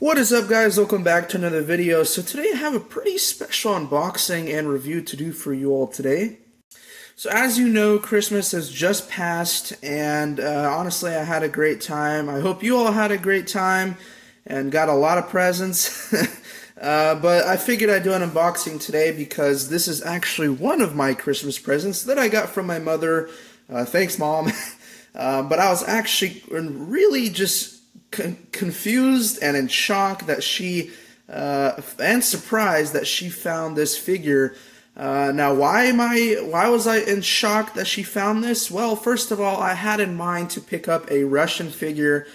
What is up, guys? Welcome back to another video. So today I have a pretty special unboxing and review to do for you all today. So as you know, Christmas has just passed, and honestly I had a great time. I hope you all had a great time and got a lot of presents. But I figured I'd do an unboxing today because this is actually one of my Christmas presents that I got from my mother. Thanks, Mom. But I was actually really just confused and in shock that she and surprised that she found this figure. Now, why was I in shock that she found this? Well, first of all, I had in mind to pick up a Russian figure,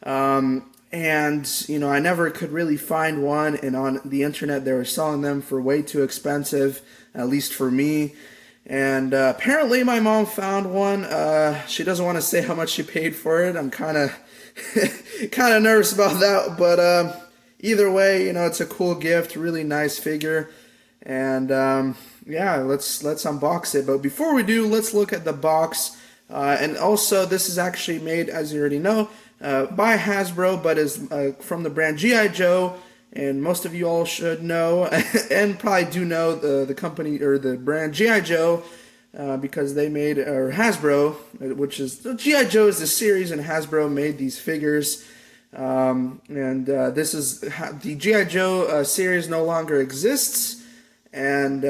and you know, I never could really find one, and on the internet they were selling them for way too expensive, at least for me. And apparently my mom found one. She doesn't want to say how much she paid for it. I'm kind of nervous about that, but either way, you know, it's a cool gift, really nice figure, and yeah, let's unbox it. But before we do, let's look at the box. And also, this is actually made, as you already know, by Hasbro, but is from the brand GiJoe. And most of you all should know, and probably do know the company or the brand GiJoe, because they made, or Hasbro, which is, GiJoe is the series, and Hasbro made these figures. This is, the GiJoe series no longer exists. And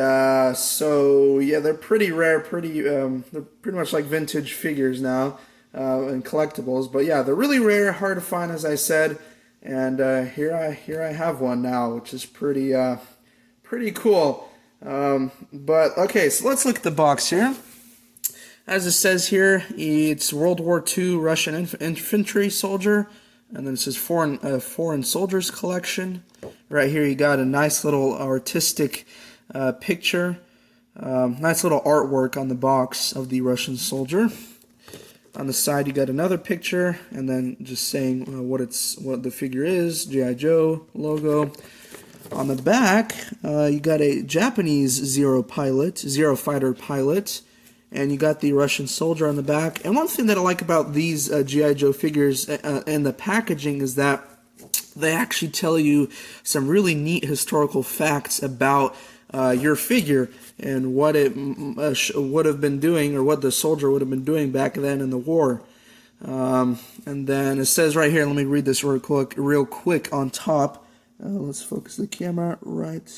so yeah, they're pretty rare, they're pretty much like vintage figures now, and collectibles. But yeah, they're really rare, hard to find, as I said. And here I have one now, which is pretty cool. But okay, so let's look at the box here. As it says here, it's World War II Russian infantry soldier, and then it says foreign soldiers collection. Right here, you got a nice little artistic picture, nice little artwork on the box of the Russian soldier. On the side, you got another picture, and then just saying what the figure is, GiJoe logo. On the back, you got a Japanese Zero fighter pilot, and you got the Russian soldier on the back. And one thing that I like about these GiJoe figures and the packaging is that they actually tell you some really neat historical facts about your figure and what it would have been doing, or what the soldier would have been doing back then in the war. And then it says right here, let me read this real quick on top. Let's focus the camera right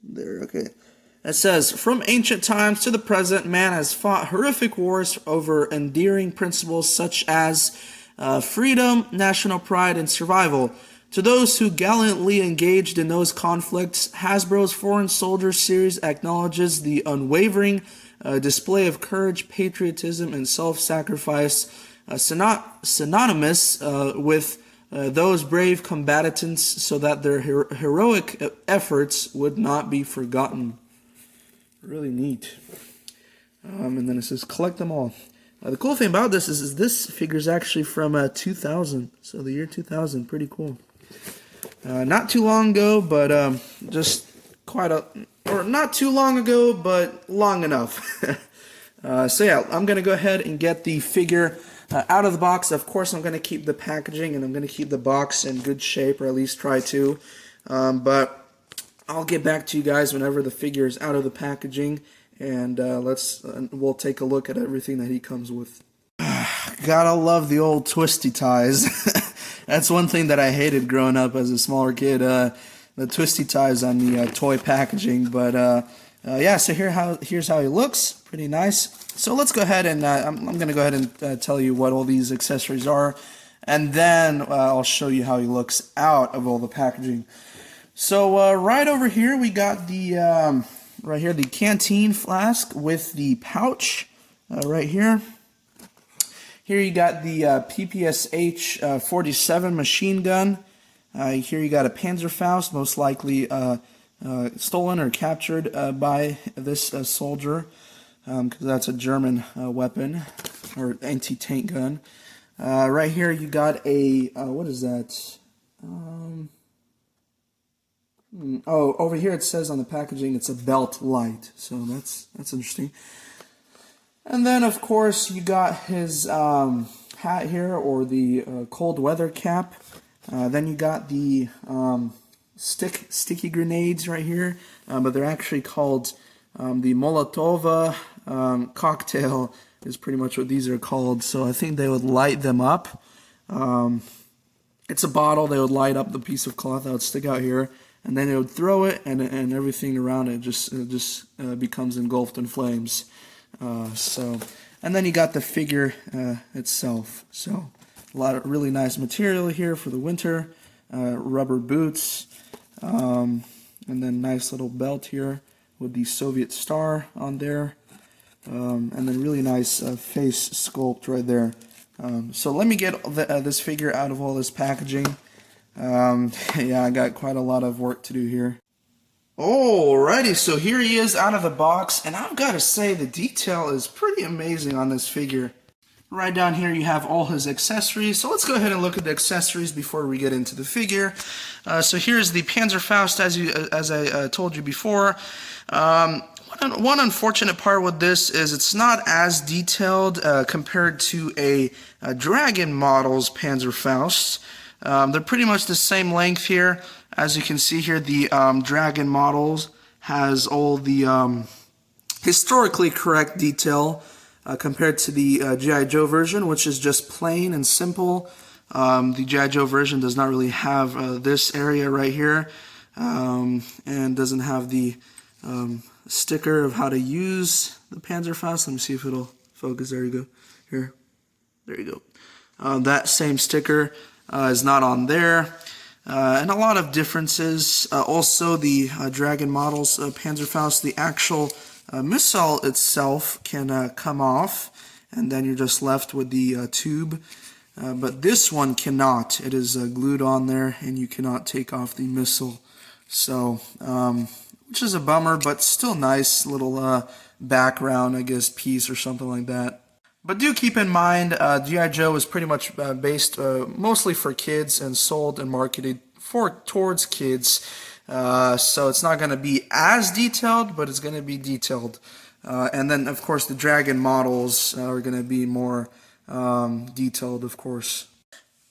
there. Okay. It says, from ancient times to the present, man has fought horrific wars over endearing principles such as freedom, national pride, and survival. To those who gallantly engaged in those conflicts, Hasbro's Foreign Soldiers series acknowledges the unwavering display of courage, patriotism, and self-sacrifice, synonymous with those brave combatants, so that their heroic efforts would not be forgotten. Really neat. And then it says, collect them all. The cool thing about this is this figure is actually from 2000, so the year 2000, pretty cool. Not too long ago, but just or not too long ago, but long enough. So yeah, I'm going to go ahead and get the figure out of the box. Of course, I'm going to keep the packaging, and I'm going to keep the box in good shape, or at least try to. But I'll get back to you guys whenever the figure is out of the packaging, and we'll take a look at everything that he comes with. Gotta love the old twisty ties. That's one thing that I hated growing up as a smaller kid, the twisty ties on the toy packaging. But yeah, so here's how he looks. Pretty nice. So let's go ahead and I'm going to go ahead and tell you what all these accessories are, and then I'll show you how he looks out of all the packaging. So right over here we got the the canteen flask with the pouch right here. Here you got the PPSH 47 machine gun. Here you got a Panzerfaust, most likely stolen or captured by this soldier, because that's a German weapon, or anti-tank gun. Right here you got a, what is that? Oh, over here it says on the packaging it's a belt light, so that's interesting. And then, of course, you got his hat here, or the cold weather cap. Then you got the sticky grenades right here, but they're actually called the Molotov cocktail is pretty much what these are called. So I think they would light them up. It's a bottle. They would light up the piece of cloth that would stick out here, and then they would throw it, and everything around it just becomes engulfed in flames. And then you got the figure itself. So a lot of really nice material here for the winter. Rubber boots, and then nice little belt here with the Soviet star on there, and then really nice face sculpt right there. So let me get this figure out of all this packaging. Yeah, I got quite a lot of work to do here. Alrighty, so here he is out of the box, and I've got to say the detail is pretty amazing on this figure. Right down here you have all his accessories, so let's go ahead and look at the accessories before we get into the figure. So here's the Panzerfaust, as I told you before. One unfortunate part with this is it's not as detailed compared to a Dragon model's Panzerfaust. They're pretty much the same length here. As you can see here, the Dragon models has all the historically correct detail compared to the GiJoe version, which is just plain and simple. The GiJoe version does not really have this area right here, and doesn't have the sticker of how to use the Panzerfaust. Let me see if it'll focus. There you go. Here. There you go. That same sticker is not on there. And a lot of differences. Also, the Dragon models Panzerfaust, the actual missile itself can come off, and then you're just left with the tube. But this one cannot. It is glued on there, and you cannot take off the missile. So, which is a bummer, but still nice little background, I guess, piece or something like that. But do keep in mind, GiJoe is pretty much based mostly for kids and sold and marketed towards kids. So it's not going to be as detailed, but it's going to be detailed. And then, of course, the Dragon models are going to be more detailed, of course.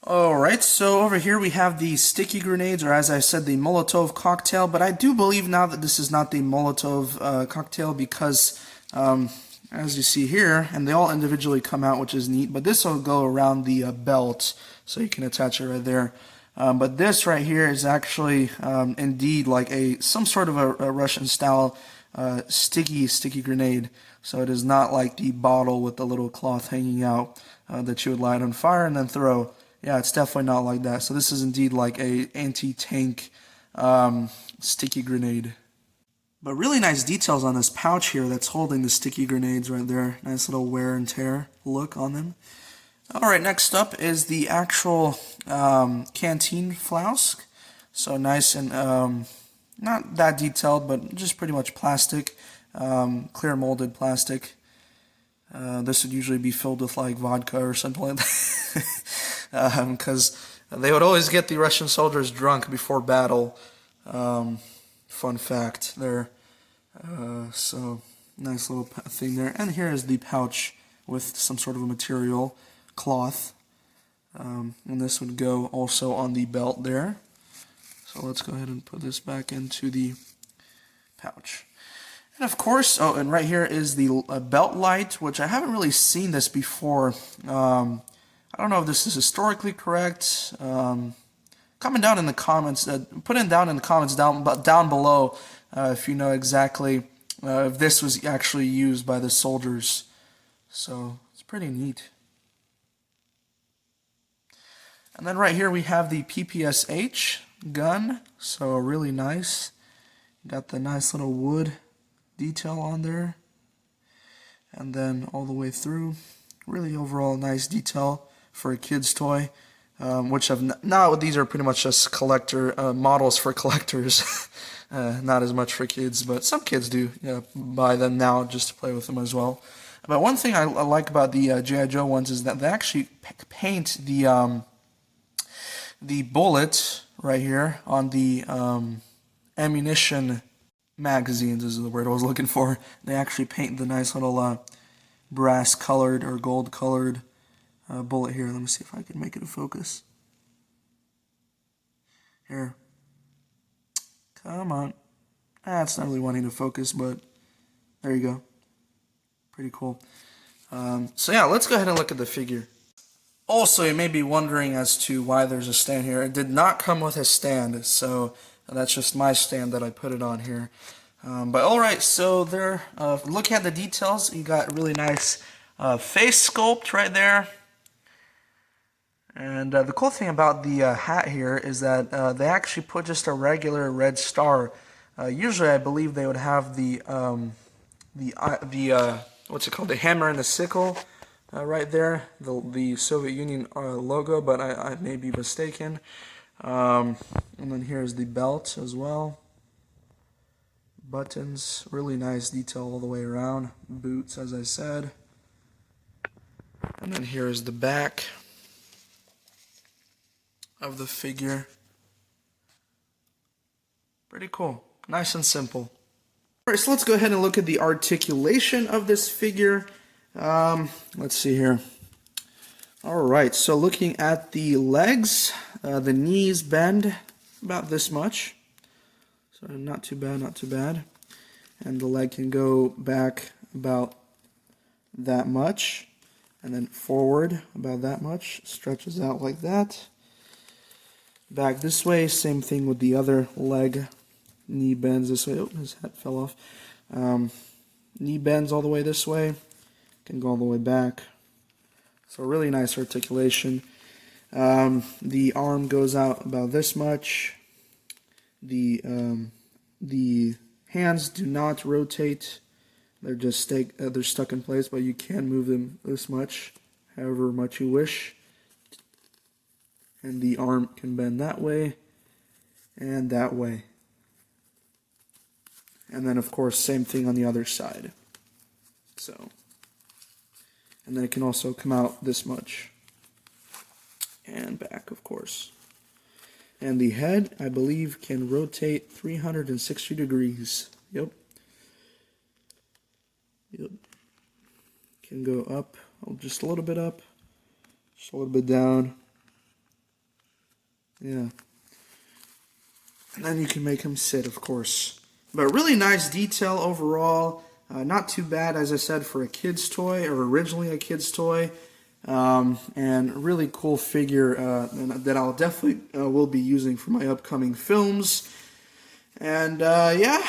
Alright, so over here we have the sticky grenades, or as I said, the Molotov cocktail. But I do believe now that this is not the Molotov cocktail because, as you see here, and they all individually come out, which is neat, but this will go around the belt, so you can attach it right there. But this right here is actually indeed like some sort of a Russian-style sticky grenade. So it is not like the bottle with the little cloth hanging out that you would light on fire and then throw. Yeah, it's definitely not like that. So this is indeed like a anti-tank sticky grenade. But really nice details on this pouch here that's holding the sticky grenades right there. Nice little wear and tear look on them. Alright, next up is the actual canteen flask. So nice and not that detailed, but just pretty much plastic, clear molded plastic. This would usually be filled with like vodka or something like that. Because they would always get the Russian soldiers drunk before battle. Fun fact there. So nice little thing there. And here is the pouch with some sort of a material, cloth. And this would go also on the belt there. So let's go ahead and put this back into the pouch. And of course, oh, and right here is the belt light, which I haven't really seen this before. I don't know if this is historically correct. Comment down in the comments, put it down in the comments down below if you know exactly if this was actually used by the soldiers. So it's pretty neat. And then right here we have the PPSH gun, so really nice. Got the nice little wood detail on there, and then all the way through, really overall nice detail for a kid's toy. Which have now these are pretty much just collector models for collectors, not as much for kids, but some kids do buy them now just to play with them as well. But one thing I like about the GiJoe ones is that they actually paint the bullet right here on the ammunition magazines is the word I was looking for. They actually paint the nice little brass colored or gold colored bullet here. Let me see if I can make it a focus. Here. Come on. It's not really wanting to focus, but there you go. Pretty cool. So yeah, let's go ahead and look at the figure. Also, you may be wondering as to why there's a stand here. It did not come with a stand, so that's just my stand that I put it on here. But alright, so there, looking at the details, you got really nice face sculpt right there. And the cool thing about the hat here is that they actually put just a regular red star. Usually I believe they would have the what's it called, the hammer and the sickle right there, the Soviet Union logo, but I may be mistaken. And then here's the belt as well. Buttons, really nice detail all the way around. Boots, as I said. And then here's the back of the figure. Pretty cool. Nice and simple. Alright, so let's go ahead and look at the articulation of this figure. Let's see here. Alright, so looking at the legs, the knees bend about this much. So not too bad, not too bad. And the leg can go back about that much. And then forward about that much. Stretches out like that. Back this way, same thing with the other leg. Knee bends this way. Oh, his hat fell off. Knee bends all the way this way. Can go all the way back. So really nice articulation. The arm goes out about this much. The hands do not rotate. They're just they're stuck in place, but you can move them this much, however much you wish. And the arm can bend that way and that way. And then, of course, same thing on the other side. So, and then it can also come out this much. And back, of course. And the head, I believe, can rotate 360 degrees. Yep. Yep. Can go up, just a little bit up, just a little bit down. Yeah. And then you can make him sit, of course. But really nice detail overall. Not too bad, as I said, for a kid's toy, or originally a kid's toy. And really cool figure that I'll definitely will be using for my upcoming films. And yeah,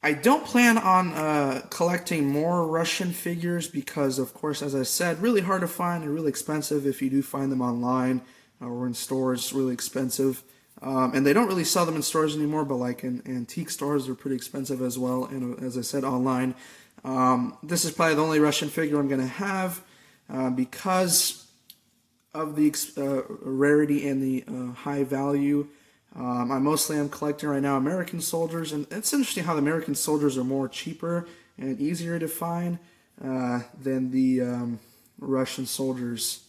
I don't plan on collecting more Russian figures because, of course, as I said, really hard to find and really expensive if you do find them online or in stores, really expensive. And they don't really sell them in stores anymore, but like in antique stores, they're pretty expensive as well. And as I said, online. This is probably the only Russian figure I'm going to have because of the rarity and the high value. I mostly am collecting right now American soldiers, and it's interesting how the American soldiers are more cheaper and easier to find than the Russian soldiers.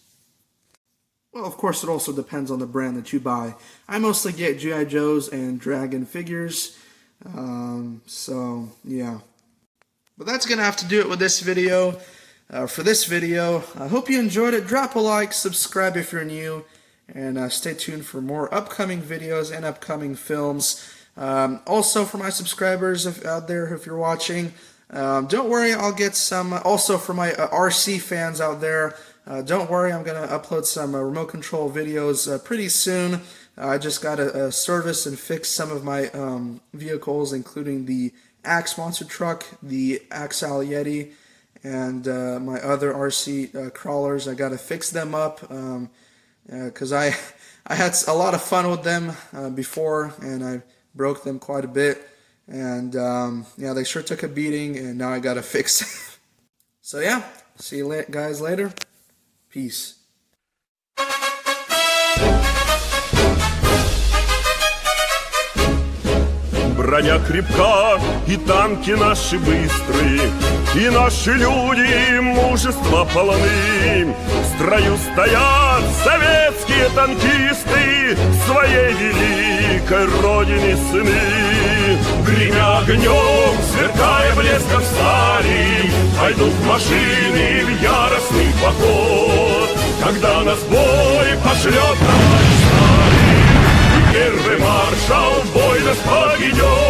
Well, of course, it also depends on the brand that you buy. I mostly get GiJoes and Dragon figures, so yeah. But that's going to have to do it with this video. For this video, I hope you enjoyed it. Drop a like, subscribe if you're new, and stay tuned for more upcoming videos and upcoming films. Also, for my subscribers out there, if you're watching, don't worry, I'll get some. Also, for my RC fans out there, don't worry, I'm going to upload some remote control videos pretty soon. I just got to service and fix some of my vehicles, including the Axe Monster Truck, the Axle Yeti, and my other RC crawlers. I got to fix them up because I had a lot of fun with them before, and I broke them quite a bit. And yeah, they sure took a beating, and now I got to fix them. So yeah, see you guys later. Peace. Броня крепка, и танки наши быстрые, и наши люди мужества полны. В строю стоят советские танкисты, своей великой родины сыны. Гремя огнем, сверкая блеском стали, пойдут машины в яростный поход. Когда нас бой пошлет товарищ Сталин, по GiJoe.